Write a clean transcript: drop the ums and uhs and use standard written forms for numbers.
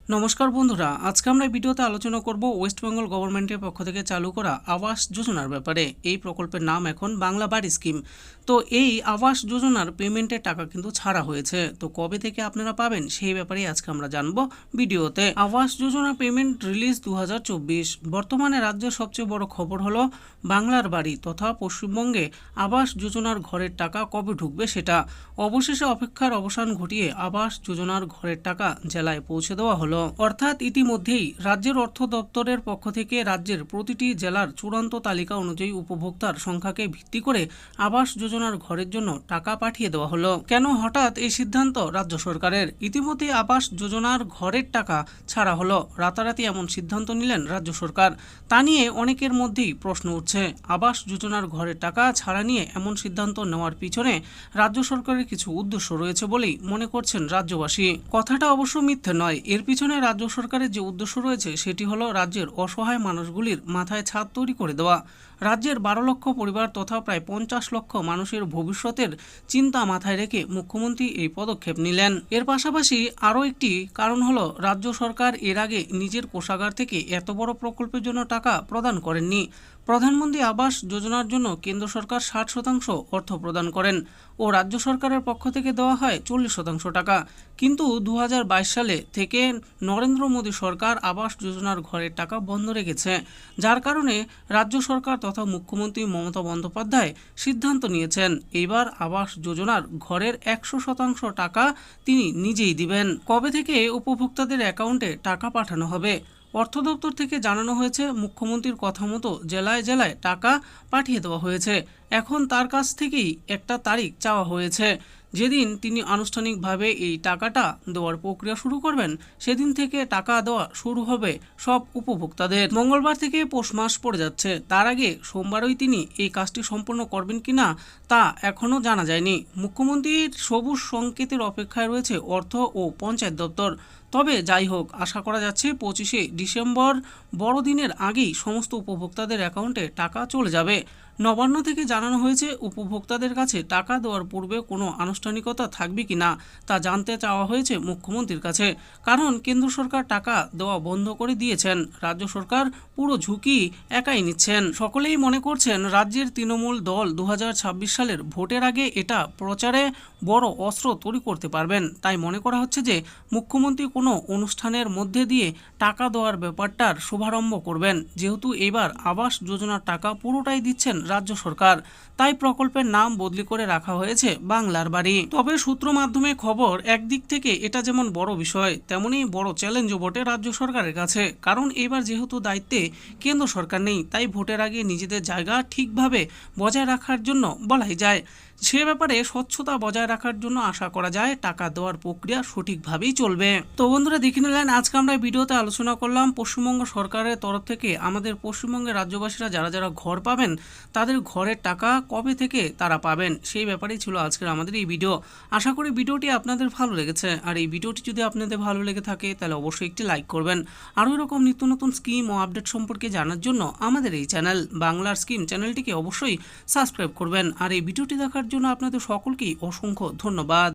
নমস্কার বন্ধুরা, আজকে আমরা এই ভিডিওতে আলোচনা করব ওয়েস্ট বেঙ্গল গভর্নমেন্টের পক্ষ থেকে চালু করা আবাস যোজনার ব্যাপারে। এই প্রকল্পের নাম এখন বাংলা বাড়ি স্কিম। তো এই আবাস যোজনার পেমেন্টের টাকা কিন্তু ছাড়া হয়েছে। তো কবে থেকে আপনারা পাবেন সেই ব্যাপারে আজকে আমরা জানবো ভিডিওতে। Awas Yojana payment release 2024। বর্তমানে রাজ্যের সবচেয়ে বড় খবর হলো বাংলার বাড়ি তথা পশ্চিমবঙ্গে আবাস যোজনার ঘরের টাকা কবে ঢুকবে সেটা। অবশেষে অপেক্ষার অবসান ঘটিয়ে আবাস যোজনার ঘরের টাকা জেলায় পৌঁছে দেওয়া হলো। অর্থাৎ ইতিমধ্যেই রাজ্যের অর্থ দপ্তরের পক্ষ থেকে রাজ্যের প্রতিটি জেলার চূড়ান্ত তালিকা অনুযায়ী উপভোক্তার সংখ্যাকে ভিত্তি করে আবাস যোজনার ঘরের জন্য টাকা পাঠিয়ে দেওয়া হলো। কেন হঠাৎ এই সিদ্ধান্ত রাজ্য সরকারের? ইতিমধ্যে আবাস যোজনার ঘরের টাকা ছাড়া হলো, রাতারাতি এমন সিদ্ধান্ত নিলেন রাজ্য সরকার। তা নিয়ে অনেকের মধ্যেই প্রশ্ন উঠছে। আবাস যোজনার ঘরের টাকা ছাড়া নিয়ে এমন সিদ্ধান্ত নেওয়ার পিছনে রাজ্য সরকারের কিছু উদ্দেশ্য রয়েছে বলেই মনে করছেন রাজ্যবাসী। কথাটা অবশ্য মিথ্যে নয়। এর পিছনে রাজ্য সরকারের যে উদ্দেশ্য রয়েছে সেটি হলো রাজ্যের অসহায় মানুষগুলির মাথায় ছাদ তৈরি করে দেওয়া। রাজ্যের 12 লক্ষ পরিবার তথা প্রায় 50 লক্ষ মানুষের ভবিষ্যতের চিন্তা মাথায় রেখে মুখ্যমন্ত্রী এই পদক্ষেপ নিলেন। এর পাশাপাশি আরও একটি কারণ হলো রাজ্য সরকার এর আগে নিজের কোষাগার থেকে এত বড় প্রকল্পের জন্য টাকা প্রদান করেননি। প্রধানমন্ত্রী আবাস যোজনার জন্য কেন্দ্র সরকার 60% অর্থ প্রদান করেন ও রাজ্য সরকারের পক্ষ থেকে দেওয়া হয় 40% টাকা। কিন্তু 2022 সালে থেকে নরেন্দ্র মোদী সরকার আবাস যোজনার ঘরের টাকা বন্ধ রেখেছে, যার কারণে রাজ্য সরকার তথা মুখ্যমন্ত্রী মমতা বন্দ্যোপাধ্যায় সিদ্ধান্ত নিয়েছেন এইবার আবাস যোজনার ঘরের 100% টাকা তিনি নিজেই দিবেন। কবে থেকে উপভোক্তাদের অ্যাকাউন্টে টাকা পাঠানো হবে? অর্থ দপ্তর থেকে জানানো হয়েছে, মুখ্যমন্ত্রীর কথা মতো জেলায় জেলায় টাকা পাঠিয়ে দেওয়া হয়েছে। এখন তার কাছ থেকেই একটা তারিখ চাওয়া হয়েছে, যেদিন তিনি আনুষ্ঠানিকভাবে এই টাকাটা দেওয়ার প্রক্রিয়া শুরু করবেন। সেদিন থেকে টাকা দেওয়া শুরু হবে সব উপভোক্তাদের। মঙ্গলবার থেকে পৌষ মাস পড়ে যাচ্ছে, তার আগে সোমবারই তিনি এই কাজটি সম্পন্ন করবেন কিনা তা এখনও জানা যায়নি। মুখ্যমন্ত্রীর সবুজ সংকেতের অপেক্ষায় রয়েছে অর্থ ও পঞ্চায়েত দপ্তর। তবে যাই হোক, আশা করা যাচ্ছে 25শে ডিসেম্বর বড়দিনের আগেই সমস্ত উপভোক্তাদের অ্যাকাউন্টে টাকা চলে যাবে। নবান্ন থেকে জানানো হয়েছে, উপভোক্তাদের কাছে টাকা দেওয়ার পূর্বে কোনো আনুষ্ঠানিকতা থাকবে কি না তা জানতে চাওয়া হয়েছে মুখ্যমন্ত্রীর কাছে। কারণ কেন্দ্র সরকার টাকা দেওয়া বন্ধ করে দিয়েছেন, রাজ্য সরকার পুরো ঝুঁকি একাই নিচ্ছেন। সকলেই মনে করছেন রাজ্যের তৃণমূল দল 2026 সালের ভোটের আগে এটা প্রচারে বড় অস্ত্র তৈরি করতে পারবেন। তাই মনে করা হচ্ছে যে মুখ্যমন্ত্রী কোনো অনুষ্ঠানের মধ্যে দিয়ে টাকা দেওয়ার ব্যাপারটার শুভারম্ভ করবেন। যেহেতু এবার আবাস যোজনার টাকা পুরোটাই দিচ্ছেন রাজ্য সরকার, তাই প্রকল্পের নাম বদলি করে রাখা হয়েছে বাংলার বাড়ি। তবে সূত্র মাধ্যমে খবর, একদিক থেকে এটা যেমন বড় বিষয় তেমনি বড় চ্যালেঞ্জও বটে রাজ্য সরকারের কাছে। কারণ এবার যেহেতু দায়িত্বে কেন্দ্র সরকার নেই, তাই ভোটের আগে নিজেদের জায়গা ঠিকভাবে বজায় রাখার জন্য বলাই যায়। সে ব্যাপারে স্বচ্ছতা বজায় রাখার জন্য আশা করা যায় টাকা দেওয়ার প্রক্রিয়া সঠিকভাবেই চলবে। তো বন্ধুরা, দেখে নিলেন আজকে আমরা ভিডিওতে আলোচনা করলাম পশ্চিমবঙ্গ সরকারের তরফ থেকে আমাদের পশ্চিমবঙ্গের রাজ্যবাসীরা যারা যারা ঘর পাবেন তাদের ঘরের টাকা কবে থেকে তারা পাবেন সেই ব্যাপারেই ছিল আজকের আমাদের এই ভিডিও। আশা করি ভিডিওটি আপনাদের ভালো লেগেছে। আর এই ভিডিওটি যদি আপনাদের ভালো লেগে থাকে তাহলে অবশ্যই একটি লাইক করবেন। আরও এরকম নিত্য নতুন স্কিম ও আপডেট সম্পর্কে জানার জন্য আমাদের এই চ্যানেল বাংলার স্কিম চ্যানেলটিকে অবশ্যই সাবস্ক্রাইব করবেন। আর এই ভিডিওটি দেখার জন্য আপনাদের সকলকেই অসংখ্য ধন্যবাদ।